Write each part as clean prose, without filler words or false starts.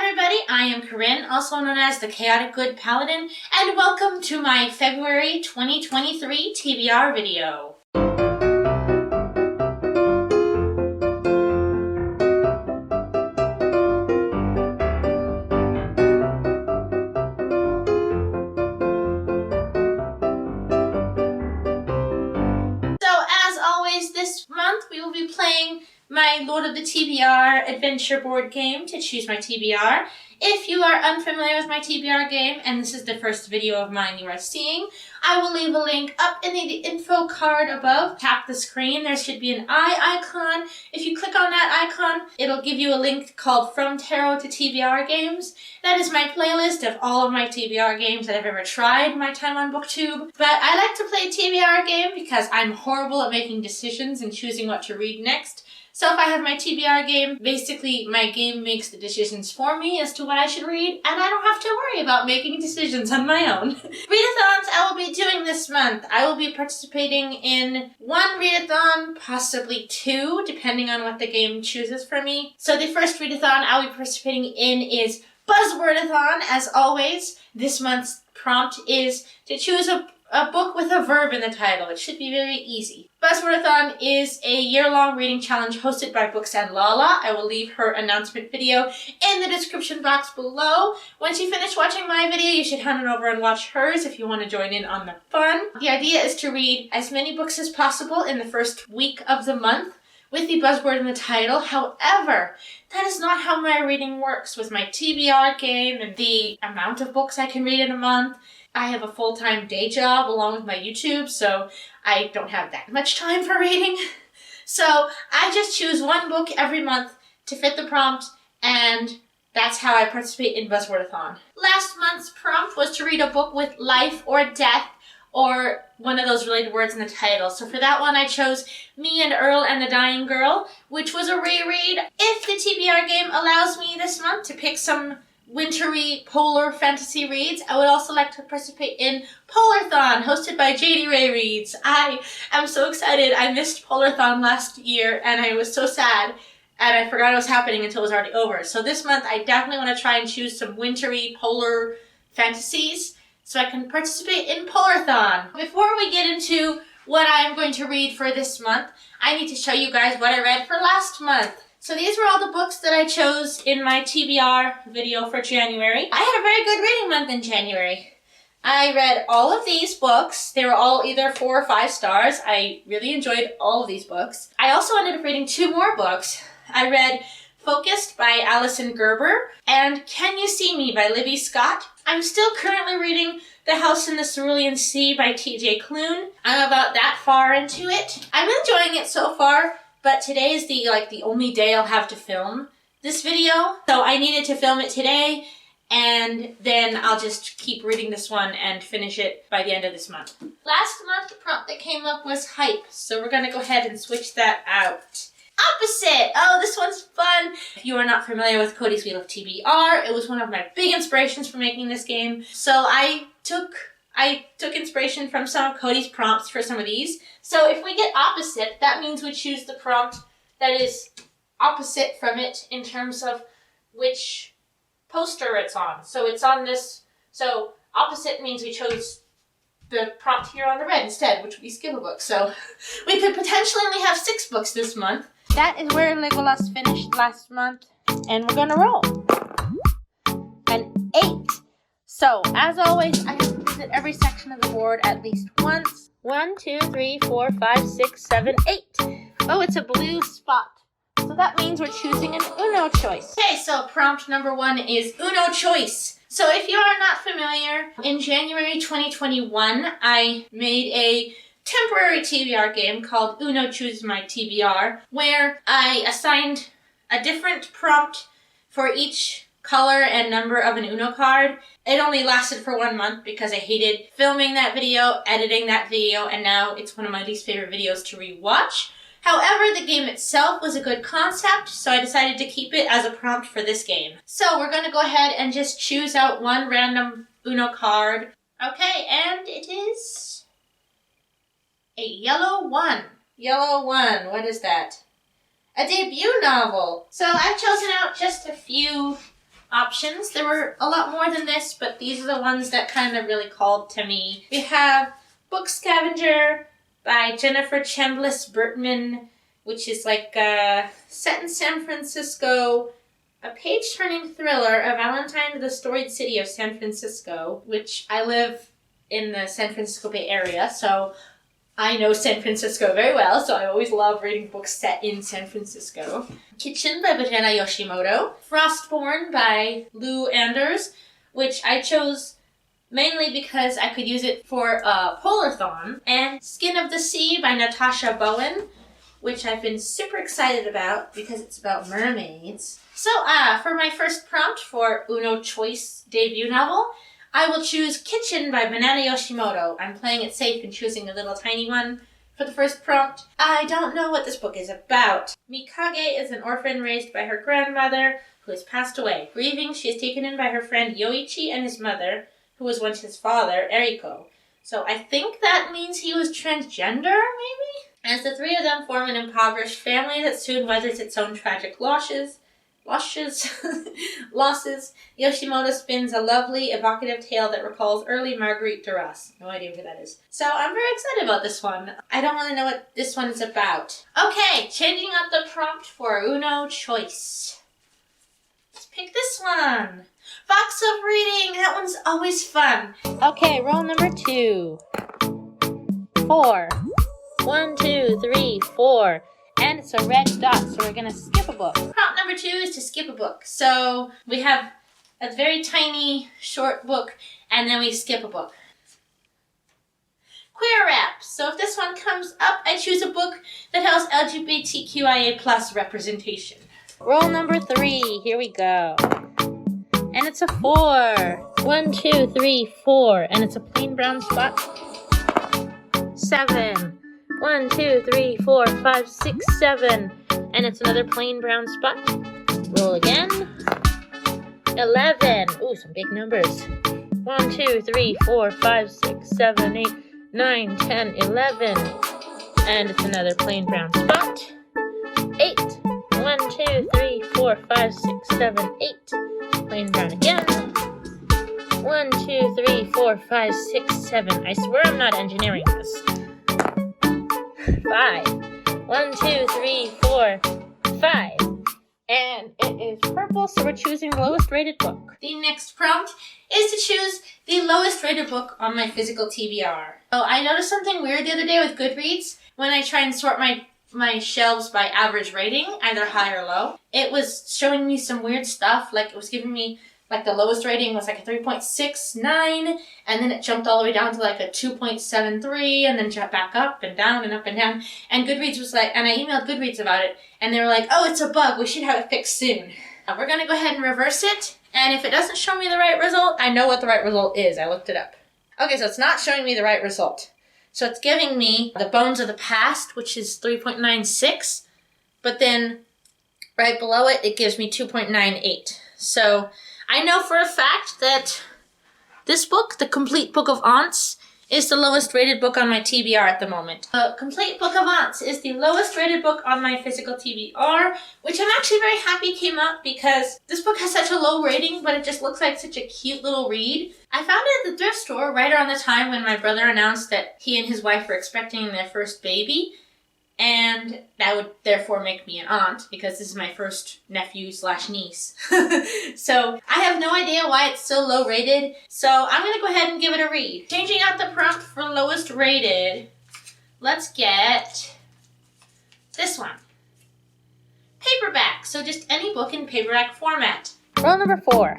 everybody, I am Corinne, also known as the Chaotic Good Paladin, and welcome to my February 2023 TBR video. So as always, this month we will be playing my Lord of the TBR adventure board game to choose my TBR. If you are unfamiliar with my TBR game, and this is the first video of mine you are seeing, I will leave a link up in the info card above. Tap the screen, there should be an eye icon. If you click on that icon, it'll give you a link called From Tarot to TBR Games. That is my playlist of all of my TBR games that I've ever tried my time on booktube. But I like to play a TBR game because I'm horrible at making decisions and choosing what to read next. So if I have my TBR game, basically my game makes the decisions for me as to what I should read, and I don't have to worry about making decisions on my own. Readathons I will be doing this month. I will be participating in one readathon, possibly two, depending on what the game chooses for me. So the first readathon I'll be participating in is Buzzwordathon, as always. This month's prompt is to choose a book with a verb in the title. It should be very easy. Buzzwordathon is a year-long reading challenge hosted by Books and Lala. I will leave her announcement video in the description box below. Once you finish watching my video, you should hand it over and watch hers if you want to join in on the fun. The idea is to read as many books as possible in the first week of the month with the buzzword in the title. However, that is not how my reading works with my TBR game and the amount of books I can read in a month. I have a full-time day job along with my YouTube, so I don't have that much time for reading. So I just choose one book every month to fit the prompt, and that's how I participate in Buzzwordathon. Last month's prompt was to read a book with life or death or one of those related words in the title. So for that one, I chose Me and Earl and the Dying Girl, which was a reread. If the TBR game allows me this month to pick some wintry polar fantasy reads, I would also like to participate in Polarthon, hosted by JD Ray Reads. I am so excited. I missed Polarthon last year, and I was so sad, and I forgot it was happening until it was already over. So this month, I definitely want to try and choose some wintry polar fantasies so I can participate in Polarthon. Before we get into what I am going to read for this month, I need to show you guys what I read for last month. So these were all the books that I chose in my TBR video for January. I had a very good reading month in January. I read all of these books. They were all either 4 or 5 stars. I really enjoyed all of these books. I also ended up reading 2 more books. I read Focused by Alison Gerber and Can You See Me by Libby Scott. I'm still currently reading The House in the Cerulean Sea by TJ Klune. I'm about that far into it. I'm enjoying it so far. But today is the only day I'll have to film this video. So I needed to film it today, and then I'll just keep reading this one and finish it by the end of this month. Last month, the prompt that came up was hype, so we're gonna go ahead and switch that out. Opposite! Oh, this one's fun! If you are not familiar with Cody's Wheel of TBR, it was one of my big inspirations for making this game. So I took inspiration from some of Cody's prompts for some of these. So if we get opposite, that means we choose the prompt that is opposite from it in terms of which poster it's on. So it's on this, so opposite means we chose the prompt here on the red instead, which would be skip a book. So we could potentially only have 6 books this month. That is where Legolas finished last month, and we're gonna roll. An 8. So, as always, I have to visit every section of the board at least once. 1, 2, 3, 4, 5, 6, 7, 8. Oh, it's a blue spot. So that means we're choosing an Uno choice. Okay, so prompt number 1 is Uno choice. So if you are not familiar, in January 2021, I made a temporary TBR game called Uno Chooses My TBR, where I assigned a different prompt for each color and number of an Uno card. It only lasted for 1 month because I hated filming that video, editing that video, and now it's one of my least favorite videos to rewatch. However, the game itself was a good concept, so I decided to keep it as a prompt for this game. So we're going to go ahead and just choose out one random Uno card. Okay, and it is a yellow 1. Yellow 1, what is that? A debut novel. So I've chosen out just a few options. There were a lot more than this, but these are the ones that kind of really called to me. We have Book Scavenger by Jennifer Chambliss Bertman, which is like set in San Francisco, a page-turning thriller, A Valentine to the Storied City of San Francisco, which I live in the San Francisco Bay Area, so I know San Francisco very well, so I always love reading books set in San Francisco. Kitchen by Banana Yoshimoto. Frostborn by Lou Anders, which I chose mainly because I could use it for a Polarthon. And Skin of the Sea by Natasha Bowen, which I've been super excited about because it's about mermaids. So, for my first prompt for Uno Choice debut novel, I will choose Kitchen by Banana Yoshimoto. I'm playing it safe and choosing a little tiny one for the first prompt. I don't know what this book is about. Mikage is an orphan raised by her grandmother, who has passed away. Grieving, she is taken in by her friend Yoichi and his mother, who was once his father, Eriko. So I think that means he was transgender, maybe? As the three of them form an impoverished family that soon weathers its own tragic losses, Yoshimoto spins a lovely, evocative tale that recalls early Marguerite Duras. No idea who that is. So I'm very excited about this one. I don't really know what this one is about. Okay, changing up the prompt for Uno Choice. Let's pick this one. Box of Reading. That one's always fun. Okay, roll number 2. 4. 1, 2, 3, 4. And it's a red dot, so we're going to skip a book. Prompt number 2 is to skip a book. So we have a very tiny, short book, and then we skip a book. Queer Rap. So if this one comes up, I choose a book that has LGBTQIA+ representation. Roll number 3. Here we go. And it's a 4. 1, 2, 3, 4. And it's a plain brown spot. 7. 1, 2, 3, 4, 5, 6, 7. And it's another plain brown spot. Roll again. 11. Ooh, some big numbers. 1, 2, 3, 4, 5, 6, 7, 8, 9, 10, 11. And it's another plain brown spot. 8. 1, 2, 3, 4, 5, 6, 7, 8. Plain brown again. 1, 2, 3, 4, 5, 6, 7. I swear I'm not engineering this. 5. 1, 2, 3, 4, 5. And it is purple, so we're choosing the lowest rated book. The next prompt is to choose the lowest rated book on my physical TBR. So I noticed something weird the other day with Goodreads. When I try and sort my shelves by average rating, either high or low, it was showing me some weird stuff. Like it was giving me, like the lowest rating was like a 3.69, and then it jumped all the way down to like a 2.73, and then jumped back up and down and up and down. And Goodreads was like, and I emailed Goodreads about it, and they were like, oh, it's a bug, we should have it fixed soon. We're gonna go ahead and reverse it, and if it doesn't show me the right result, I know what the right result is. I looked it up. Okay, so it's not showing me the right result. So it's giving me The Bones of the Past, which is 3.96, but then right below it, it gives me 2.98. So I know for a fact that this book, The Complete Book of Aunts, is the lowest rated book on my TBR at the moment. The Complete Book of Aunts is the lowest rated book on my physical TBR, which I'm actually very happy came up because this book has such a low rating, but it just looks like such a cute little read. I found it at the thrift store right around the time when my brother announced that he and his wife were expecting their first baby, and that would therefore make me an aunt because this is my first nephew/niece. So I have no idea why it's so low rated. So I'm going to go ahead and give it a read. Changing out the prompt for lowest rated, let's get this one. Paperback. So just any book in paperback format. Roll number 4.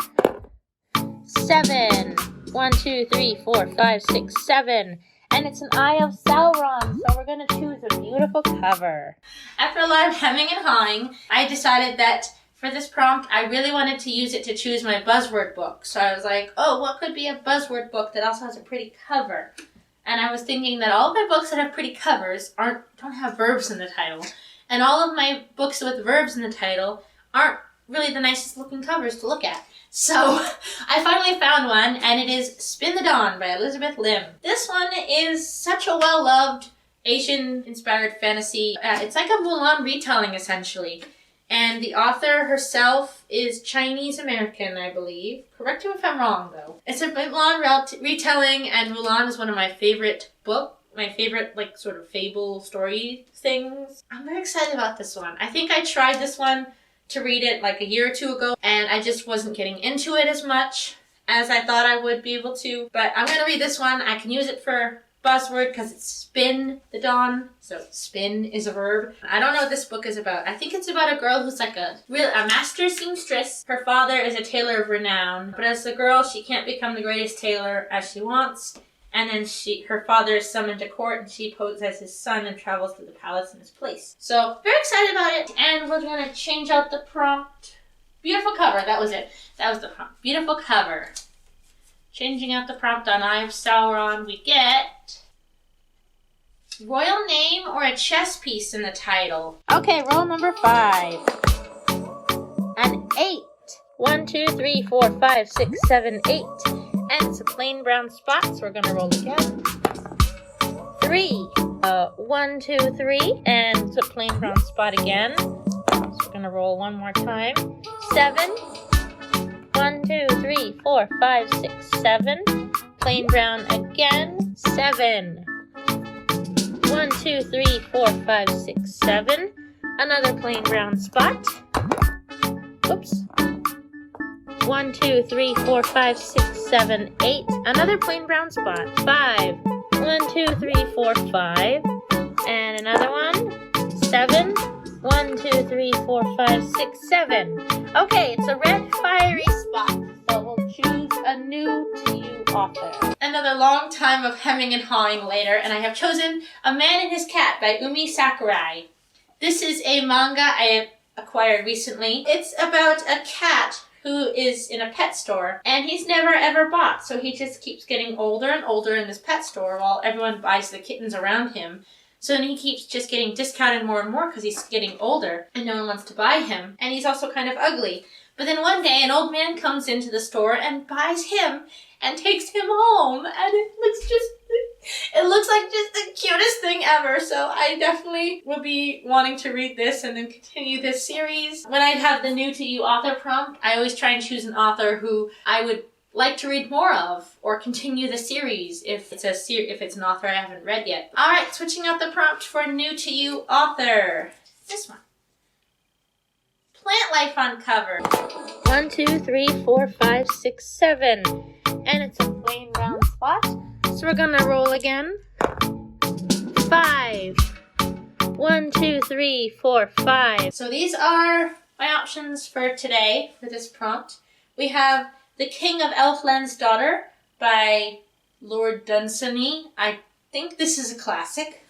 7. 1, 2, 3, 4, 5, 6, 7. And it's an Eye of Sauron, so we're going to choose a beautiful cover. After a lot of hemming and hawing, I decided that for this prompt, I really wanted to use it to choose my buzzword book. So I was like, oh, what could be a buzzword book that also has a pretty cover? And I was thinking that all of my books that have pretty covers don't have verbs in the title. And all of my books with verbs in the title aren't really the nicest looking covers to look at. So I finally found one, and it is Spin the Dawn by Elizabeth Lim. This one is such a well-loved Asian-inspired fantasy. It's like a Mulan retelling, essentially. And the author herself is Chinese-American, I believe. Correct me if I'm wrong, though. It's a Mulan retelling, and Mulan is one of my favorite books. My favorite, like, sort of fable story things. I'm very excited about this one. I think I tried this one to read it like a year or two ago, and I just wasn't getting into it as much as I thought I would be able to. But I'm going to read this one. I can use it for buzzword because it's spin the dawn. So spin is a verb. I don't know what this book is about. I think it's about a girl who's like a master seamstress. Her father is a tailor of renown, but as a girl, she can't become the greatest tailor as she wants. And then her father is summoned to court, and she poses as his son and travels to the palace in his place. So, very excited about it. And we're going to change out the prompt. Beautiful cover. That was it. That was the prompt. Beautiful cover. Changing out the prompt on Eye of Sauron, we get royal name or a chess piece in the title. Okay, roll number 5. An 8. 1, 2, 3, 4, 5, 6, 7, 8. And it's a plain brown spot, so we're gonna roll again. 3. 1, 2, 3. And it's a plain brown spot again. So we're gonna roll one more time. 7. 1, 2, 3, 4, 5, 6, 7. Plain brown again. 7. 1, 2, 3, 4, 5, 6, 7. Another plain brown spot. Oops. 1, 2, 3, 4, 5, 6, 7, 8. Another plain brown spot. 5. 1, 2, 3, 4, 5. And another one. 7. 1, 2, 3, 4, 5, 6, 7. Okay, it's a red fiery spot. So we'll choose a new to you author. Another long time of hemming and hawing later, and I have chosen A Man and His Cat by Umi Sakurai. This is a manga I acquired recently. It's about a cat who is in a pet store, and he's never ever bought, so he just keeps getting older and older in this pet store while everyone buys the kittens around him. So then he keeps just getting discounted more and more because he's getting older and no one wants to buy him, and he's also kind of ugly. But then one day an old man comes into the store and buys him and takes him home, and it looks like just the cutest thing ever. So I definitely will be wanting to read this and then continue this series. When I have the new to you author prompt, I always try and choose an author who I would like to read more of or continue the series if it's an author I haven't read yet. All right, switching out the prompt for new to you author. This one. Plant life on cover. 1, 2, 3, 4, 5, 6, 7. And it's a plain brown spot. So we're gonna roll again. 5. 1, 2, 3, 4, 5. So these are my options for today for this prompt. We have The King of Elfland's Daughter by Lord Dunsany. I think this is a classic.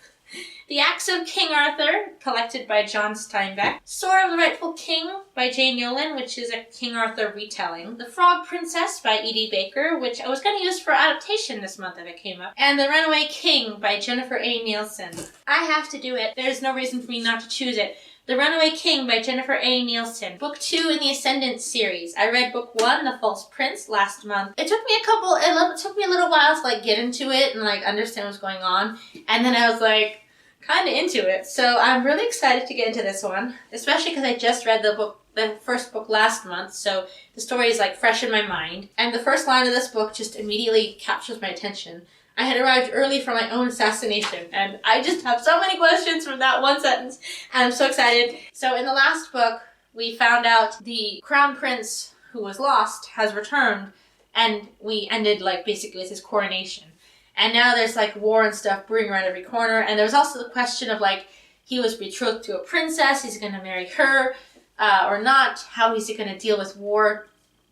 The Acts of King Arthur, collected by John Steinbeck. Sword of the Rightful King by Jane Yolen, which is a King Arthur retelling. The Frog Princess by E.D. Baker, which I was going to use for adaptation this month if it came up. And The Runaway King by Jennifer A. Nielsen. I have to do it. There's no reason for me not to choose it. The Runaway King by Jennifer A. Nielsen. Book 2 in the Ascendant series. I read book 1, The False Prince, last month. It took me a little while to get into it and understand what's going on. And then I was kind of into it. So I'm really excited to get into this one, especially because I just read the first book last month, so the story is fresh in my mind. And the first line of this book just immediately captures my attention. I had arrived early for my own assassination, and I just have so many questions from that one sentence, and I'm so excited. So in the last book, we found out the crown prince who was lost has returned, and we ended basically with his coronation. And now there's war and stuff brewing around every corner, and there's also the question of he was betrothed to a princess, he's going to marry her or not, how is he going to deal with war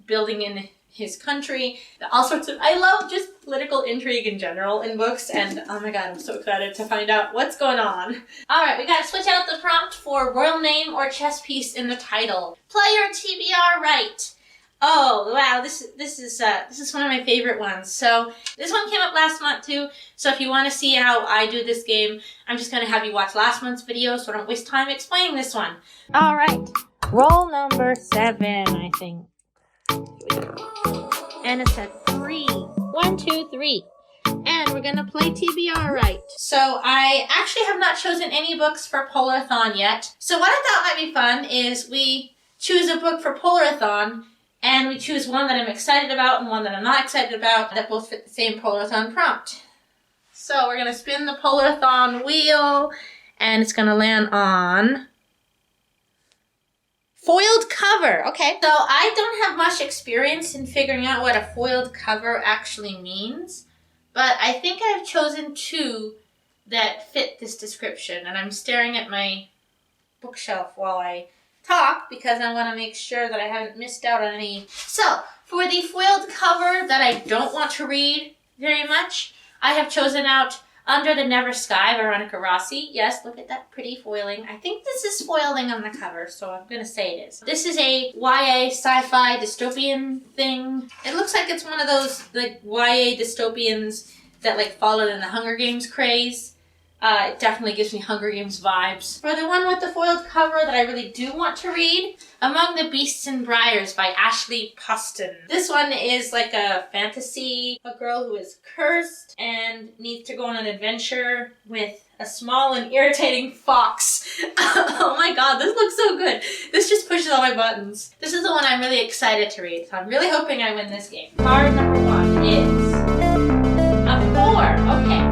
building in his country, all sorts of, I love just political intrigue in general in books, and oh my god, I'm so excited to find out what's going on. Alright, we gotta switch out the prompt for royal name or chess piece in the title. Play your TBR right. Oh wow, this is one of my favorite ones. So this one came up last month too, so if you want to see how I do this game, I'm just gonna have you watch last month's video so I don't waste time explaining this one. Alright, roll number 7, I think. And it's a 3. 1, 2, 3. And and we're gonna play TBR right. So I actually have not chosen any books for Polarathon yet. So what I thought might be fun is we choose a book for Polarathon and we choose one that I'm excited about and one that I'm not excited about that both fit the same Polarathon prompt. So we're gonna spin the Polarathon wheel and it's gonna land on foiled cover. Okay, so I don't have much experience in figuring out what a foiled cover actually means, but I think I've chosen two that fit this description, and I'm staring at my bookshelf while I talk because I want to make sure that I haven't missed out on any. So, for the foiled cover that I don't want to read very much, I have chosen out Under the Never Sky by Veronica Rossi. Yes, look at that pretty foiling. I think this is foiling on the cover, so I'm going to say it is. This is a YA sci-fi dystopian thing. It looks like it's one of those like YA dystopians that like followed in the Hunger Games craze. It definitely gives me Hunger Games vibes. For the one with the foiled cover that I really do want to read, Among the Beasts and Briars by Ashley Poston. This one is like a fantasy, a girl who is cursed and needs to go on an adventure with a small and irritating fox. Oh my god, this looks so good. This just pushes all my buttons. This is the one I'm really excited to read, so I'm really hoping I win this game. Card number 1 is a 4. Okay.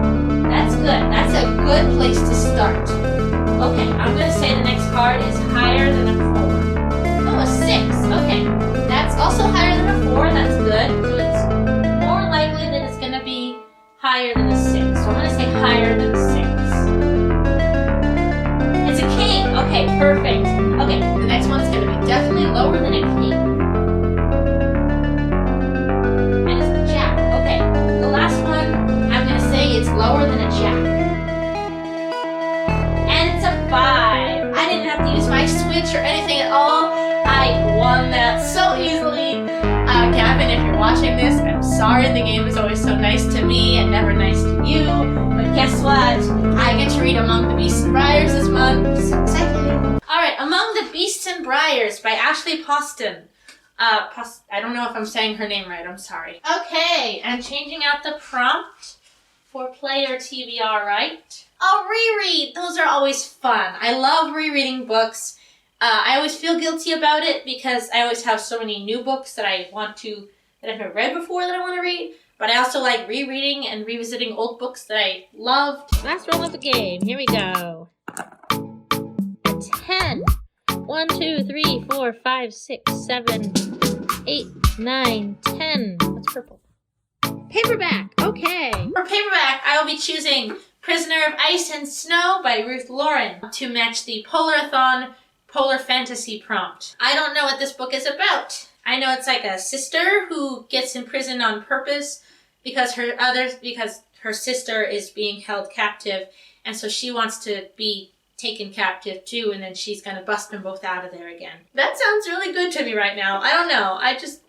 That's good. That's a good place to start. Okay, I'm going to say the next card is higher than a 4. Oh, a 6. Okay, that's also higher than a 4. That's good. So it's more likely that it's going to be higher than a 6. So I'm going to say higher than a 6. It's a king. Okay, perfect. Okay, the next one's going to be definitely lower than a king. And it's a jack. Okay, the last one, I'm going to say it's lower than a jack. And it's a 5. I didn't have to use my switch or anything at all. I won that so easily. Gavin, if you're watching this, I'm sorry the game is always so nice to me and never nice to you. But guess what? I get to read Among the Beasts and Briars this month. So excited. Alright, Among the Beasts and Briars by Ashley Poston. I don't know if I'm saying her name right. I'm sorry. Okay, I'm changing out the prompt for player TBR, right? Oh, reread! Those are always fun. I love rereading books. I always feel guilty about it because I always have so many new books that I want to, that I've never read before that I want to read. But I also like rereading and revisiting old books that I loved. Last roll of the game. Here we go. A 10. 1, 2, 3, 4, 5, 6, 7, 8, 9, 10. What's purple? Paperback. Okay. For paperback, I will be choosing Prisoner of Ice and Snow by Ruth Lauren to match the Polarathon Polar Fantasy prompt. I don't know what this book is about. I know it's like a sister who gets imprisoned on purpose because her sister is being held captive, and so she wants to be taken captive too, and then she's gonna bust them both out of there again. That sounds really good to me right now. I don't know.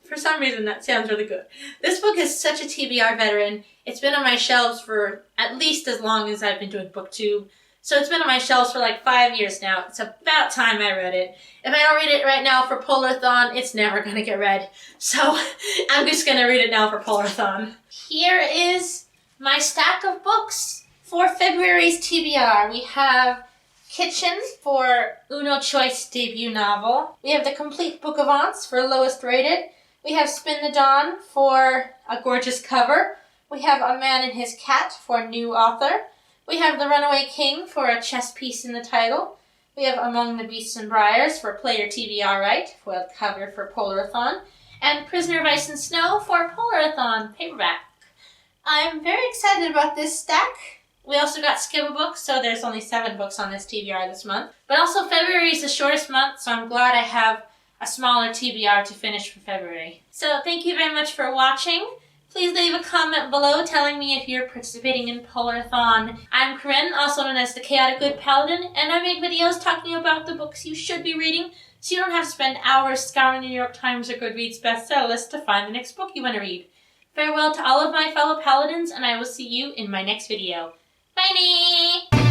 For some reason, that sounds really good. This book is such a TBR veteran. It's been on my shelves for at least as long as I've been doing booktube. So it's been on my shelves for like 5 years now. It's about time I read it. If I don't read it right now for Polarathon, it's never gonna get read. So I'm just gonna read it now for Polarathon. Here is my stack of books for February's TBR. We have Kitchen for Uno Choice debut novel. We have The Complete Book of Aunts for lowest rated. We have Spin the Dawn for a gorgeous cover. We have A Man and His Cat for new author. We have The Runaway King for a chess piece in the title. We have Among the Beasts and Briars for player TBR right, foiled cover for Polarathon. And Prisoner of Ice and Snow for Polarathon paperback. I'm very excited about this stack. We also got Skibble books, so there's only 7 books on this TBR this month. But also February is the shortest month, so I'm glad I have a smaller TBR to finish for February. So thank you very much for watching. Please leave a comment below telling me if you're participating in Polarathon. I'm Corinne, also known as the Chaotic Good Paladin, and I make videos talking about the books you should be reading so you don't have to spend hours scouring the New York Times or Goodreads bestseller list to find the next book you want to read. Farewell to all of my fellow paladins, and I will see you in my next video. Bye!